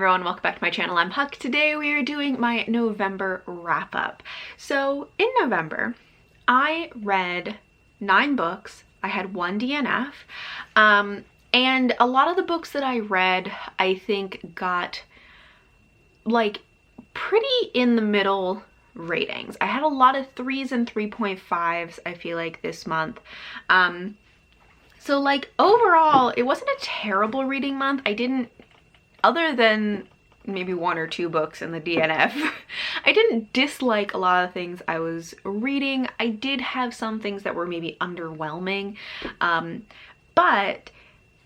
everyone, welcome back to my channel. I'm Huck. Today we are doing my November wrap-up. So in November, I read 9 books. I had 1 DNF. And a lot of the books that I read, I think got like pretty in the middle ratings. I had a lot of 3s and 3.5s, I feel like, this month. So like overall, it wasn't a terrible reading month. I didn't, other than maybe 1 or 2 books in the DNF, I didn't dislike a lot of things I was reading. I did have some things that were maybe underwhelming, but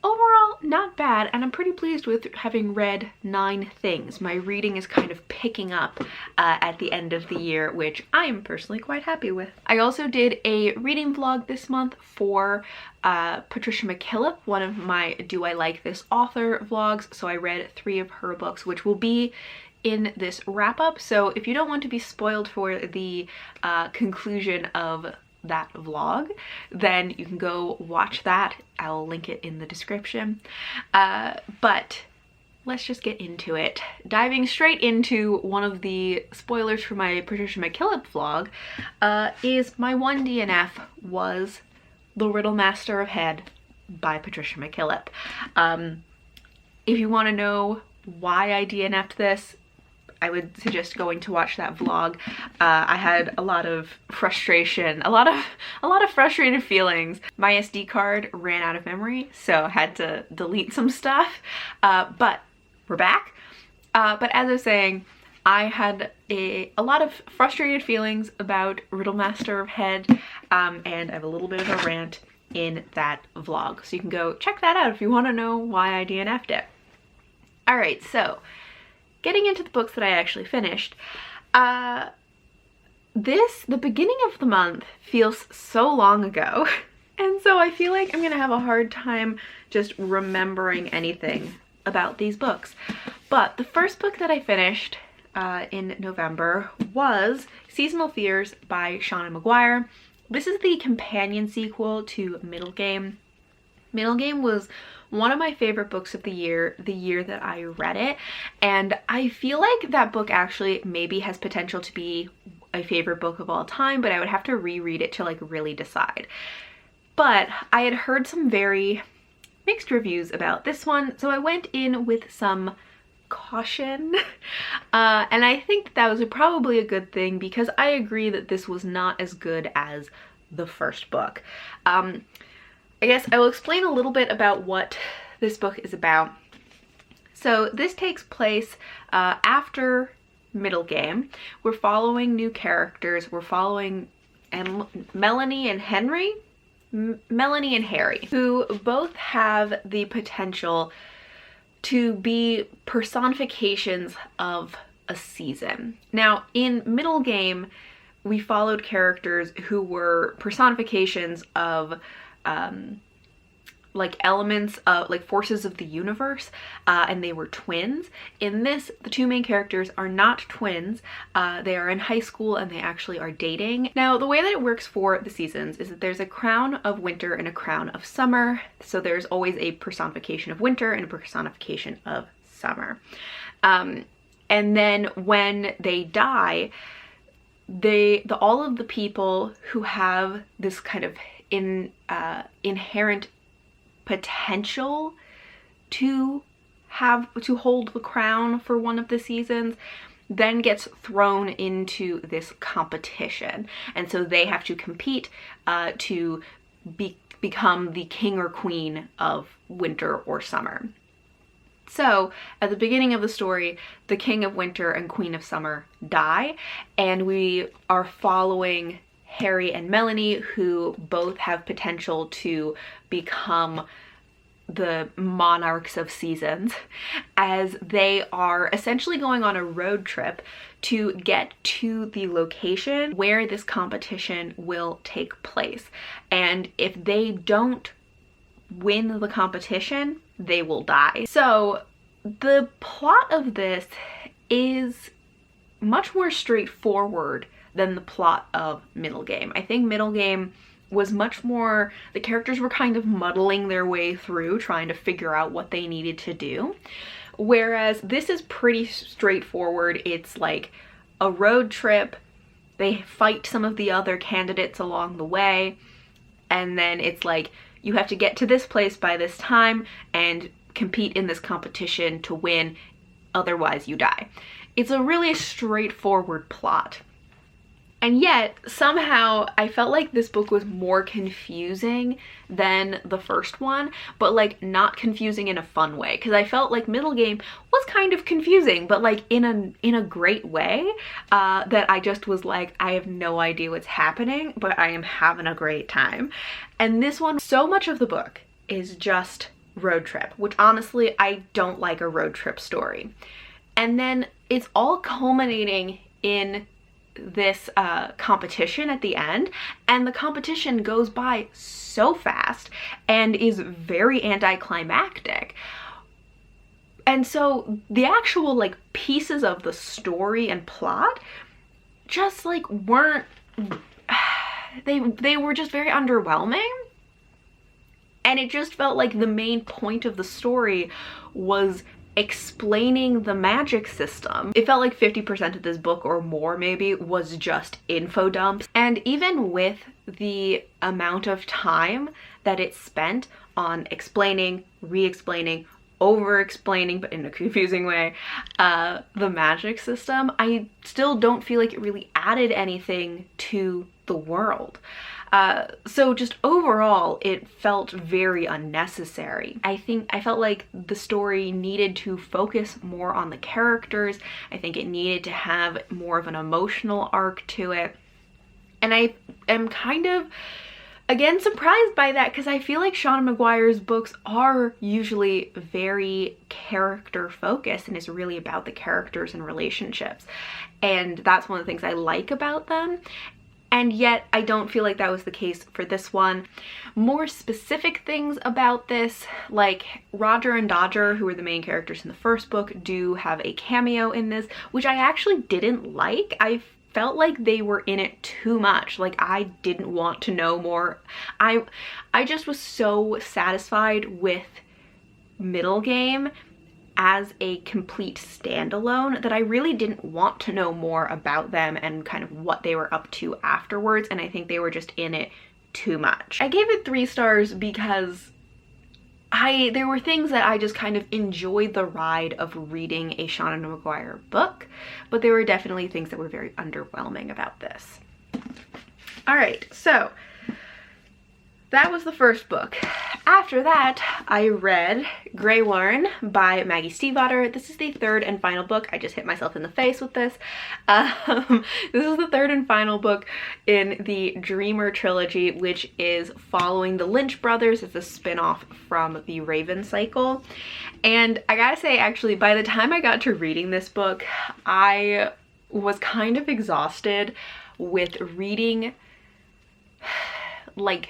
overall not bad, and I'm pretty pleased with having read 9 things. My reading is kind of picking up at the end of the year, which I am personally quite happy with. I also did a reading vlog this month for Patricia McKillip, one of my Do I Like This Author vlogs. So I read 3 of her books, which will be in this wrap-up. So if you don't want to be spoiled for the conclusion of that vlog, then you can go watch that. I'll link it in the description. But let's just get into it. Diving straight into one of the spoilers for my Patricia McKillip vlog is my 1 DNF was The Riddle Master of Head by Patricia McKillip. If you want to know why I DNF'd this, I would suggest going to watch that vlog. I had a lot of frustration, a lot of frustrated feelings. My SD card ran out of memory, so I had to delete some stuff. But we're back. But as I was saying, I had a lot of frustrated feelings about Riddle Master of Head, and I have a little bit of a rant in that vlog. So you can go check that out if you want to know why I DNF'd it. All right, so getting into the books that I actually finished, the beginning of the month feels so long ago, and so I feel like I'm gonna have a hard time just remembering anything about these books. But the first book that I finished in November was Seasonal Fears by Shauna Maguire. This is the companion sequel to Middle Game. Middle Game was one of my favorite books of the year that I read it, and I feel like that book actually maybe has potential to be a favorite book of all time, but I would have to reread it to like really decide. But I had heard some very mixed reviews about this one, so I went in with some caution, and I think that was probably a good thing, because I agree that this was not as good as the first book. I guess I will explain a little bit about what this book is about. So this takes place after Middle Game. We're following new characters. We're following Melanie and Harry, who both have the potential to be personifications of a season. Now, in Middle Game, we followed characters who were personifications of like elements of like forces of the universe, and they were twins. In this, the 2 main characters are not twins. They are in high school and they actually are dating. Now, the way that it works for the seasons is that there's a crown of winter and a crown of summer. So there's always a personification of winter and a personification of summer. And then when they die, all of the people who have this kind of inherent potential to hold the crown for one of the seasons then gets thrown into this competition, and so they have to compete to become the king or queen of winter or summer. So at the beginning of the story, the king of winter and queen of summer die, and we are following Harry and Melanie, who both have potential to become the monarchs of seasons, as they are essentially going on a road trip to get to the location where this competition will take place. And if they don't win the competition, they will die. So the plot of this is much more straightforward than the plot of Middle Game. I think Middle Game was much more, the characters were kind of muddling their way through trying to figure out what they needed to do. Whereas this is pretty straightforward. It's like a road trip. They fight some of the other candidates along the way. And then it's like, you have to get to this place by this time and compete in this competition to win, otherwise you die. It's a really straightforward plot. And yet, somehow, I felt like this book was more confusing than the first one, but like not confusing in a fun way. Because I felt like Middle Game was kind of confusing, but like in a great way, that I just was like, I have no idea what's happening, but I am having a great time. And this one, so much of the book is just road trip, which honestly, I don't like a road trip story. And then it's all culminating in this competition at the end, and the competition goes by so fast and is very anticlimactic. And so the actual like pieces of the story and plot just like weren't, they were just very underwhelming. And it just felt like the main point of the story was explaining the magic system. It felt like 50% of this book or more maybe was just info dumps. And even with the amount of time that it spent on explaining, re-explaining, over-explaining, but in a confusing way, the magic system, I still don't feel like it really added anything to the world. So just overall, it felt very unnecessary. I felt like the story needed to focus more on the characters. I think it needed to have more of an emotional arc to it. And I am kind of, again, surprised by that, because I feel like Seanan McGuire's books are usually very character focused and is really about the characters and relationships. And that's one of the things I like about them. And yet I don't feel like that was the case for this one. More specific things about this, like Roger and Dodger, who were the main characters in the first book, do have a cameo in this, which I actually didn't like. I felt like they were in it too much. Like, I didn't want to know more. I just was so satisfied with Middle Game as a complete standalone that I really didn't want to know more about them and kind of what they were up to afterwards, and I think they were just in it too much. I gave it 3 stars because there were things that I just kind of enjoyed the ride of reading a Seanan McGuire book, but there were definitely things that were very underwhelming about this. All right, so that was the first book. After that, I read Grey Worm by Maggie Stiefvater. This is the 3rd and final book. I just hit myself in the face with this. This is the 3rd and final book in the Dreamer trilogy, which is following the Lynch brothers. It's a spin-off from the Raven cycle. And I gotta say, actually, by the time I got to reading this book, I was kind of exhausted with reading, like,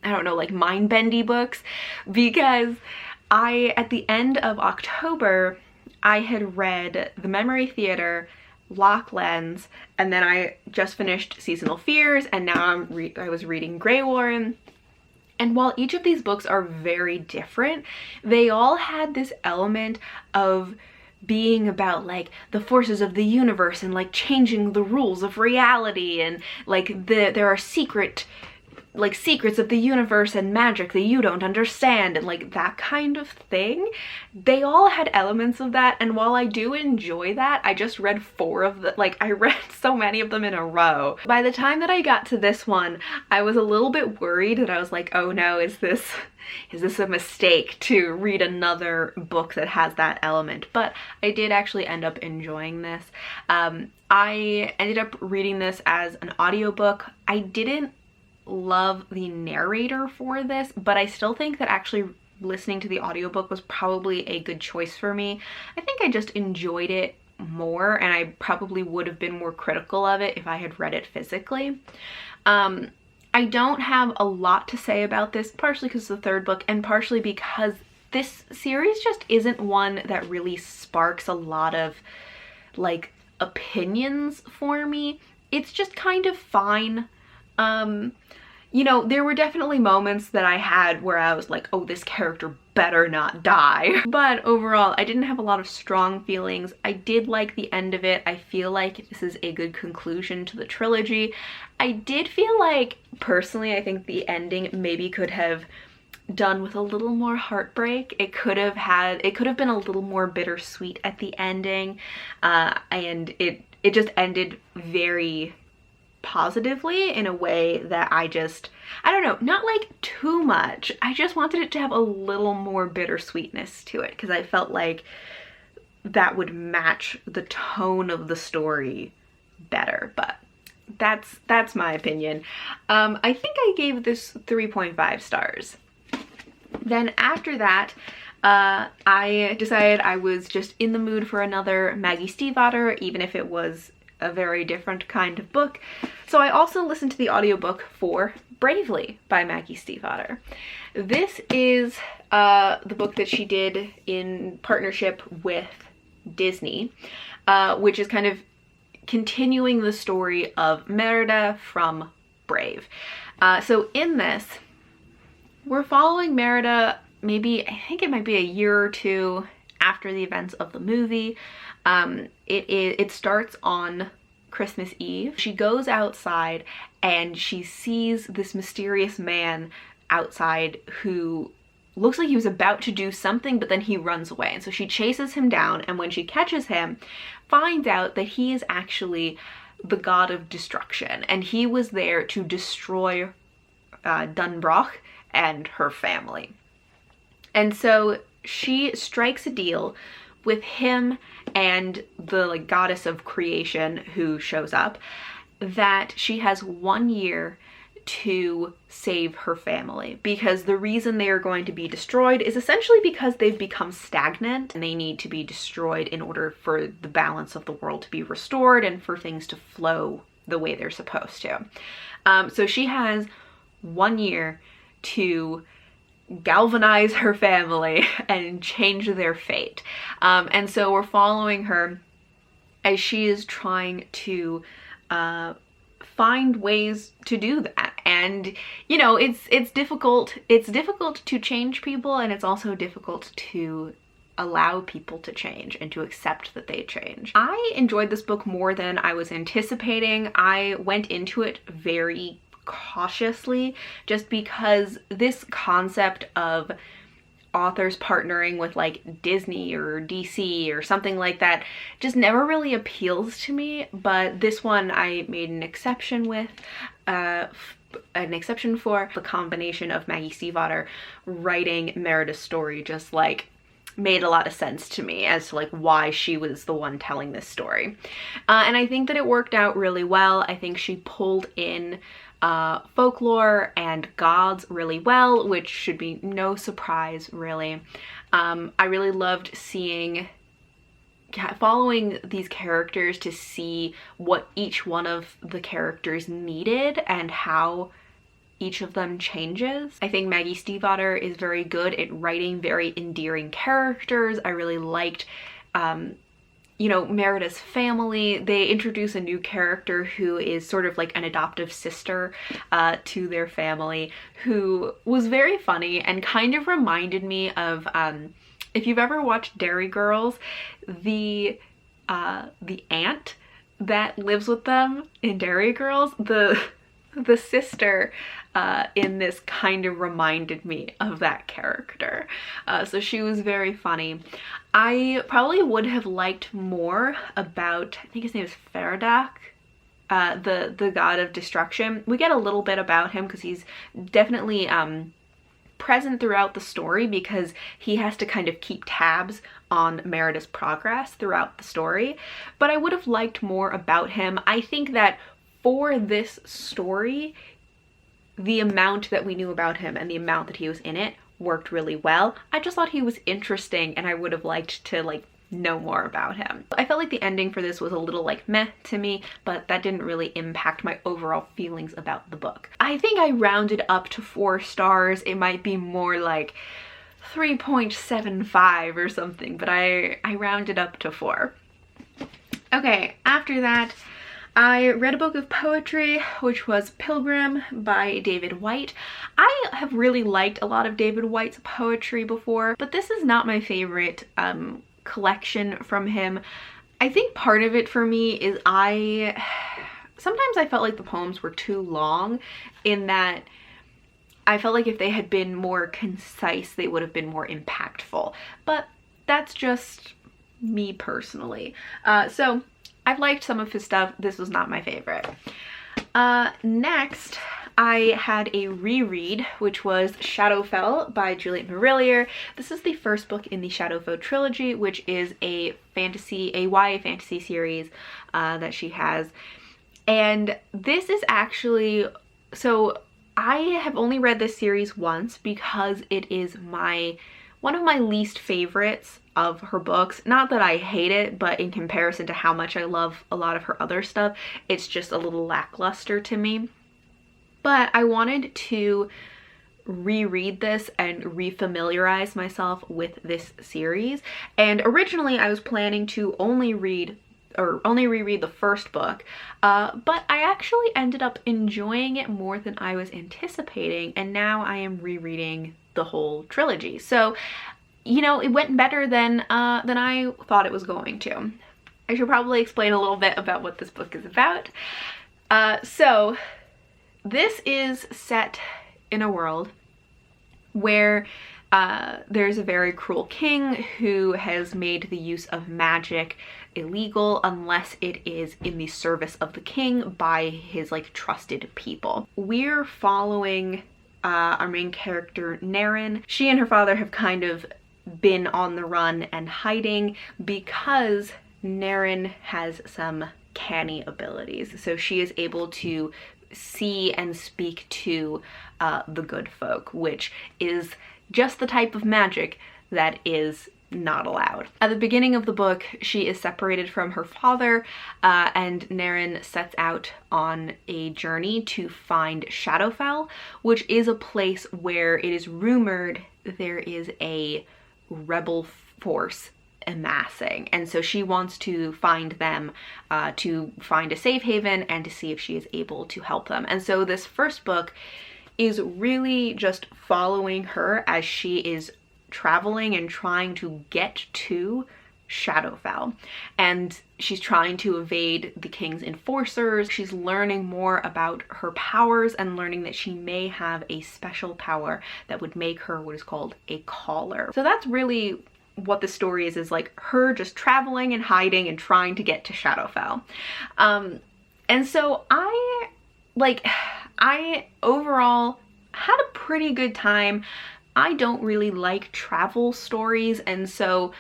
I don't know, like mind-bendy books, because at the end of October, I had read The Memory Theater, Lock Lens, and then I just finished Seasonal Fears, and now I was reading Grey Worm. And while each of these books are very different, they all had this element of being about like the forces of the universe and like changing the rules of reality, and like there are secrets of the universe and magic that you don't understand, and like that kind of thing. They all had elements of that, and while I do enjoy that, I just read 4 of them. Like, I read so many of them in a row. By the time that I got to this one, I was a little bit worried that I was like, oh no, is this a mistake to read another book that has that element? But I did actually end up enjoying this. I ended up reading this as an audiobook. I didn't love the narrator for this, but I still think that actually listening to the audiobook was probably a good choice for me. I think I just enjoyed it more, and I probably would have been more critical of it if I had read it physically. I don't have a lot to say about this, partially because it's the 3rd book and partially because this series just isn't one that really sparks a lot of like you know, there were definitely moments that I had where I was like, oh, this character better not die. But overall, I didn't have a lot of strong feelings. I did like the end of it. I feel like this is a good conclusion to the trilogy. I did feel like, personally, I think the ending maybe could have done with a little more heartbreak. It could have been a little more bittersweet at the ending, and it just ended very positively in a way that I don't know, not like too much. I just wanted it to have a little more bittersweetness to it because I felt like that would match the tone of the story better, but that's my opinion. I think I gave this 3.5 stars. Then after that, I decided I was just in the mood for another Maggie Stiefvater, even if it was a very different kind of book. So I also listened to the audiobook for Bravely by Maggie Stiefvater. This is the book that she did in partnership with Disney, which is kind of continuing the story of Merida from Brave. So in this, we're following Merida maybe, I think it might be a year or two after the events of the movie. It starts on Christmas Eve. She goes outside and she sees this mysterious man outside who looks like he was about to do something, but then he runs away. And so she chases him down, and when she catches him, finds out that he is actually the god of destruction, and he was there to destroy Dunbroch and her family. And so she strikes a deal with him and the like goddess of creation who shows up, that she has 1 year to save her family, because the reason they are going to be destroyed is essentially because they've become stagnant and they need to be destroyed in order for the balance of the world to be restored and for things to flow the way they're supposed to. So she has 1 year to galvanize her family and change their fate. And so we're following her as she is trying to find ways to do that. And you know, it's difficult to change people, and it's also difficult to allow people to change and to accept that they change. I enjoyed this book more than I was anticipating. I went into it very cautiously just because this concept of authors partnering with like Disney or DC or something like that just never really appeals to me, but this one I made an exception with, for the combination of Maggie Stiefvater writing Merida's story just like made a lot of sense to me as to like why she was the one telling this story. And I think that it worked out really well. I think she pulled in folklore and gods really well, which should be no surprise really. I really loved following these characters to see what each one of the characters needed and how each of them changes. I think Maggie Stiefvater is very good at writing very endearing characters. I really liked you know, Merida's family. They introduce a new character who is sort of like an adoptive sister to their family, who was very funny and kind of reminded me of, if you've ever watched Dairy Girls, the aunt that lives with them in Dairy Girls, the sister in this kind of reminded me of that character. So she was very funny. I probably would have liked more about, I think his name is Faradak, the god of destruction. We get a little bit about him because he's definitely present throughout the story because he has to kind of keep tabs on Merida's progress throughout the story. But I would have liked more about him. I think that for this story, the amount that we knew about him and the amount that he was in it worked really well. I just thought he was interesting and I would have liked to like know more about him. I felt like the ending for this was a little like meh to me, but that didn't really impact my overall feelings about the book. I think I rounded up to 4 stars. It might be more like 3.75 or something, but I rounded up to 4. Okay, after that, I read a book of poetry, which was Pilgrim by David Whyte. I have really liked a lot of David Whyte's poetry before, but this is not my favorite collection from him. I think part of it for me is sometimes I felt like the poems were too long, in that I felt like if they had been more concise, they would have been more impactful. But that's just me personally. So I've liked some of his stuff. This was not my favorite. Next, I had a reread, which was Shadowfell by Juliet Marillier. This is the first book in the Shadowfell trilogy, which is a YA fantasy series that she has. And this is actually, so I have only read this series once because it is one of my least favorites of her books. Not that I hate it, but in comparison to how much I love a lot of her other stuff, it's just a little lackluster to me. But I wanted to reread this and refamiliarize myself with this series. And originally I was planning to only reread the first book, but I actually ended up enjoying it more than I was anticipating, and now I am rereading the whole trilogy. So, you know, it went better than I thought it was going to. I should probably explain a little bit about what this book is about. So this is set in a world where there's a very cruel king who has made the use of magic illegal unless it is in the service of the king by his like trusted people. We're following our main character Naren. She and her father have kind of been on the run and hiding because Naren has some canny abilities. So she is able to see and speak to the good folk, which is just the type of magic that is not allowed. At the beginning of the book, she is separated from her father, and Naren sets out on a journey to find Shadowfell, which is a place where it is rumored there is a rebel force amassing, and so she wants to find them, to find a safe haven and to see if she is able to help them. And so this first book is really just following her as she is traveling and trying to get to Shadowfell, and she's trying to evade the king's enforcers. She's learning more about her powers and learning that she may have a special power that would make her what is called a caller. So that's really what the story is like her just traveling and hiding and trying to get to Shadowfell. And so I overall had a pretty good time. I don't really like travel stories, and so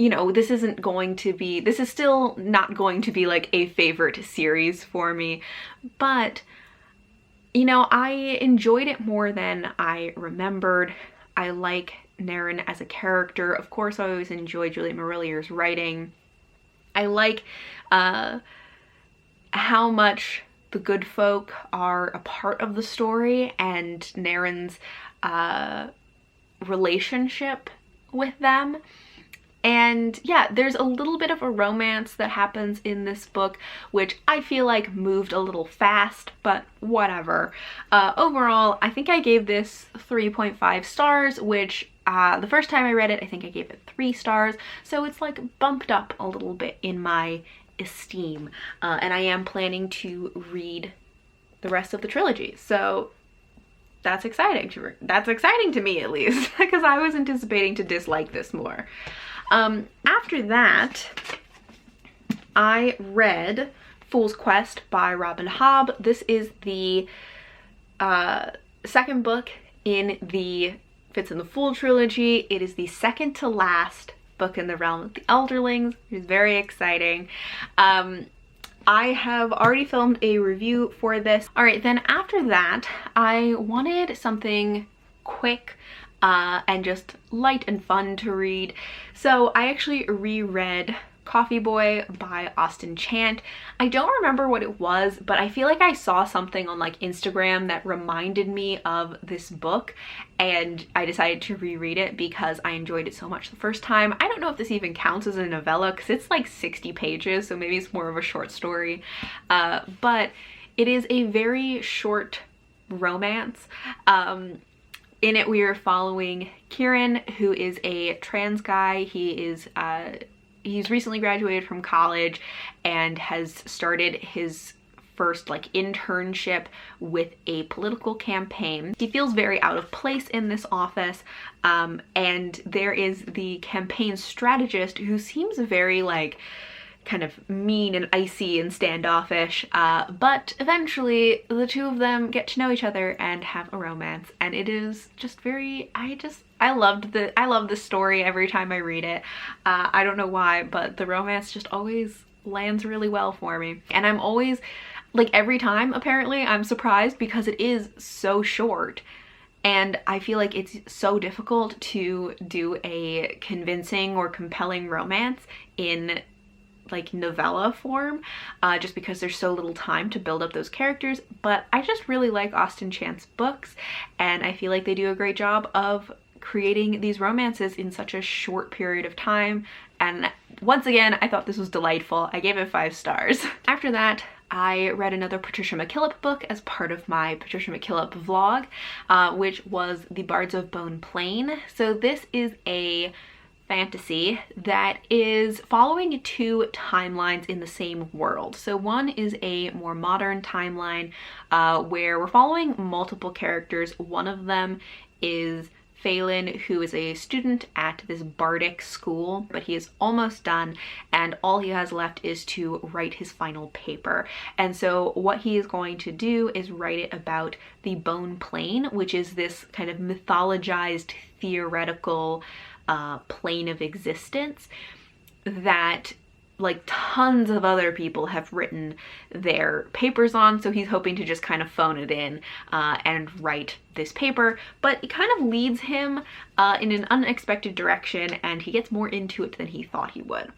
you know, this is still not going to be like a favorite series for me, but you know, I enjoyed it more than I remembered. I like Naren as a character. Of course, I always enjoy Juliet Marillier's writing. I like how much the good folk are a part of the story, and Naren's relationship with them. And yeah, there's a little bit of a romance that happens in this book, which I feel like moved a little fast, but whatever. Overall, I think I gave this 3.5 stars, which the first time I read it, I think I gave it 3 stars. So it's like bumped up a little bit in my esteem. And I am planning to read the rest of the trilogy. So that's exciting to me, at least, because I was anticipating to dislike this more. After that, I read Fool's Quest by Robin Hobb. This is the second book in the Fits in the Fool trilogy. It is the second to last book in the realm of the Elderlings, which is very exciting. I have already filmed a review for this. All right, then after that, I wanted something quick and just light and fun to read. So I actually reread Coffee Boy by Austen Chant. I don't remember what it was, but I feel like I saw something on like Instagram that reminded me of this book, and I decided to reread it because I enjoyed it so much the first time. I don't know if this even counts as a novella because it's like 60 pages, so maybe it's more of a short story, but it is a very short romance. In it we are following Kieran, who is a trans guy. He's recently graduated from college and has started his first like internship with a political campaign. He feels very out of place in this office, and there is the campaign strategist who seems very like kind of mean and icy and standoffish, but eventually the two of them get to know each other and have a romance, and it is just very, I love this story every time I read it. I don't know why, but the romance just always lands really well for me, and I'm always like, every time apparently I'm surprised because it is so short. And I feel like it's so difficult to do a convincing or compelling romance in like novella form, just because there's so little time to build up those characters. But I just really like Austen Chant's books, and I feel like they do a great job of creating these romances in such a short period of time. And once again, I thought this was delightful. I gave it 5 stars. After that, I read another Patricia McKillip book as part of my Patricia McKillip vlog, which was The Bards of Bone Plain. So this is a fantasy that is following 2 timelines in the same world. So one is a more modern timeline where we're following multiple characters. One of them is Phelan, who is a student at this bardic school, but he is almost done, and all he has left is to write his final paper. And so what he is going to do is write it about the Bone Plane, which is this kind of mythologized theoretical plane of existence that like tons of other people have written their papers on. So he's hoping to just kind of phone it in and write this paper, but it kind of leads him in an unexpected direction, and he gets more into it than he thought he would.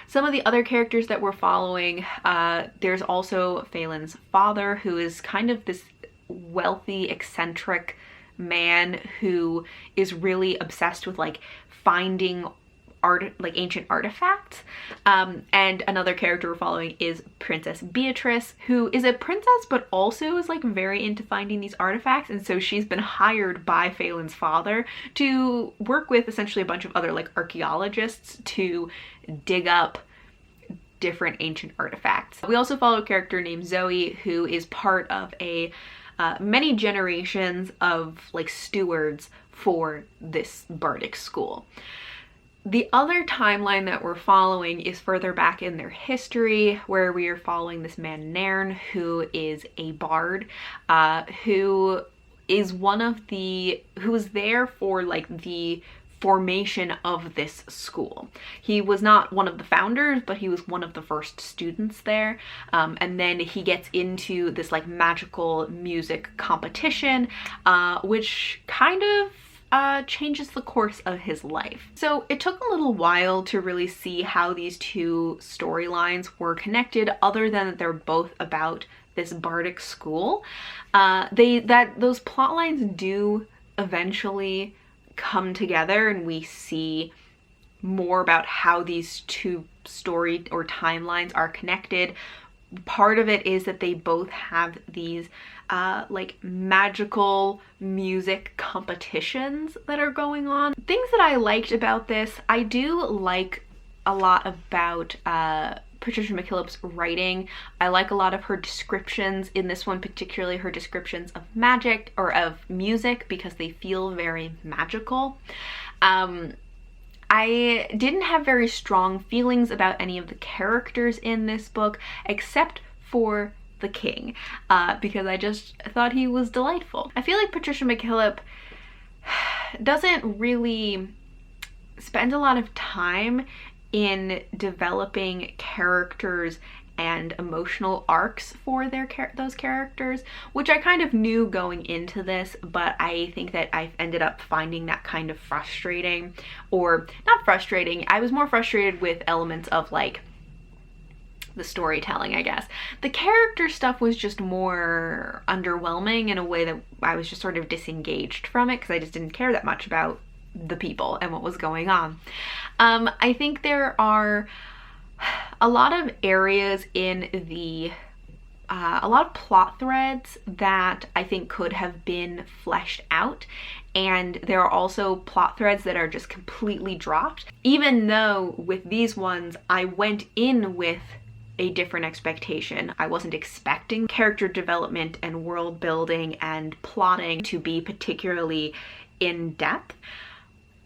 Some of the other characters that we're following, there's also Phelan's father, who is kind of this wealthy, eccentric man who is really obsessed with like finding like ancient artifacts, and another character we're following is Princess Beatrice, who is a princess but also is like very into finding these artifacts, and so she's been hired by Phelan's father to work with essentially a bunch of other like archaeologists to dig up different ancient artifacts. We also follow a character named Zoe, who is part of a many generations of like stewards for this bardic school. The other timeline that we're following is further back in their history, where we are following this man Nairn, who is a bard, who is who was there for like the formation of this school. He was not one of the founders, but he was one of the first students there. And then he gets into this like magical music competition, which kind of changes the course of his life. So it took a little while to really see how these 2 storylines were connected, other than that they're both about this bardic school. Those plot lines do eventually come together, and we see more about how these 2 story or timelines are connected. Part of it is that they both have these like magical music competitions that are going on. Things that I liked about this, I do like a lot about Patricia McKillip's writing. I like a lot of her descriptions in this one, particularly her descriptions of magic or of music, because they feel very magical. I didn't have very strong feelings about any of the characters in this book, except for the king, because I just thought he was delightful. I feel like Patricia McKillip doesn't really spend a lot of time in developing characters and emotional arcs for those characters, which I kind of knew going into this, but I think that I ended up finding that kind of frustrating, or not frustrating, I was more frustrated with elements of like the storytelling, I guess. The character stuff was just more underwhelming in a way that I was just sort of disengaged from it because I just didn't care that much about the people and what was going on. I think there are a lot of areas in the a lot of plot threads that I think could have been fleshed out, and there are also plot threads that are just completely dropped, even though with these ones I went in with a different expectation. I wasn't expecting character development and world building and plotting to be particularly in depth.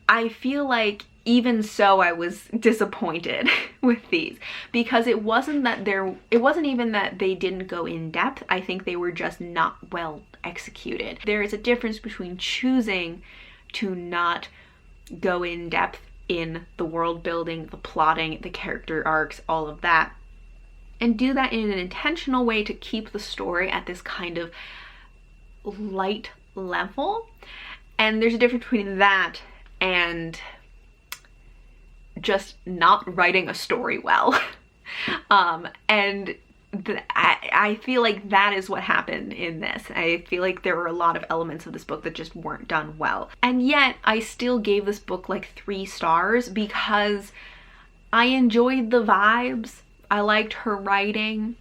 I feel like even so I was disappointed with these, because it wasn't even that they didn't go in depth. I think they were just not well executed. There is a difference between choosing to not go in depth in the world building, the plotting, the character arcs, all of that, and do that in an intentional way to keep the story at this kind of light level. And there's a difference between that and just not writing a story well. I feel like that is what happened in this. I feel like there were a lot of elements of this book that just weren't done well. And yet I still gave this book like 3 stars because I enjoyed the vibes. I liked her writing.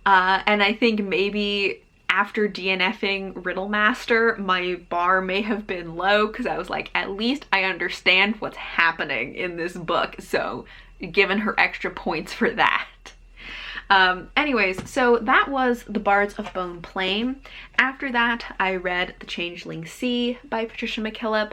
And I think maybe after DNFing Riddlemaster, my bar may have been low because I was like, at least I understand what's happening in this book. So giving her extra points for that. Anyways, so that was The Bards of Bone Plain. After that, I read The Changeling Sea by Patricia McKillip,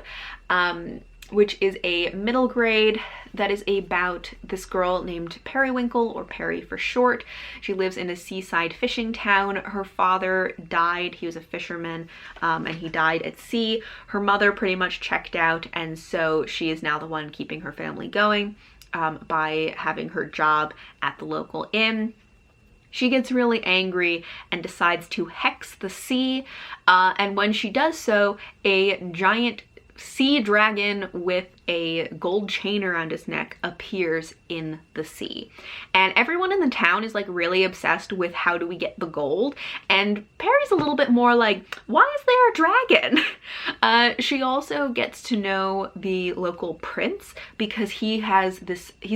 which is a middle grade that is about this girl named Periwinkle, or Perry for short. She lives in a seaside fishing town. Her father died, he was a fisherman, and he died at sea. Her mother pretty much checked out, and so she is now the one keeping her family going by having her job at the local inn. She gets really angry and decides to hex the sea, and when she does so, a giant sea dragon with a gold chain around his neck appears in the sea. And everyone in the town is like really obsessed with how do we get the gold, and Perry's a little bit more like, why is there a dragon? She also gets to know the local prince because he's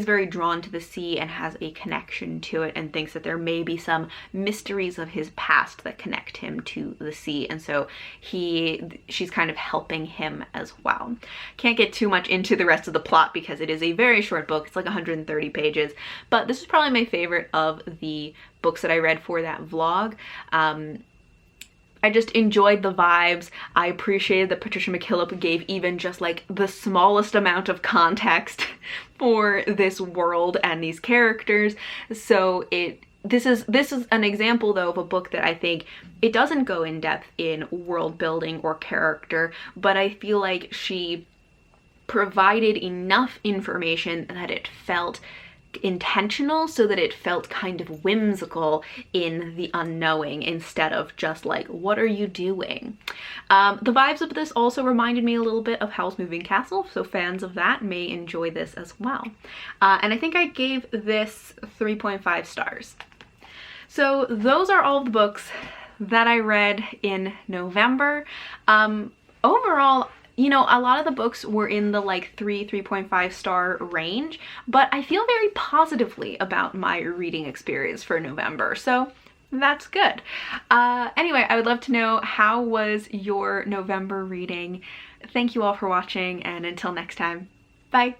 very drawn to the sea and has a connection to it, and thinks that there may be some mysteries of his past that connect him to the sea, and so she's kind of helping him as well. Can't get too much into the rest of the plot because it is a very short book. It's like 130 pages, but this is probably my favorite of the books that I read for that vlog. I just enjoyed the vibes. I appreciated that Patricia McKillip gave even just like the smallest amount of context for this world and these characters. So this is an example though of a book that I think it doesn't go in depth in world building or character, but I feel like she provided enough information that it felt intentional, so that it felt kind of whimsical in the unknowing instead of just like, what are you doing? The vibes of this also reminded me a little bit of Howl's Moving Castle, so fans of that may enjoy this as well. And I think I gave this 3.5 stars. So those are all the books that I read in November. Overall, you know, a lot of the books were in the like 3.5 star range, but I feel very positively about my reading experience for November, so that's good. Anyway, I would love to know, how was your November reading? Thank you all for watching, and until next time, bye!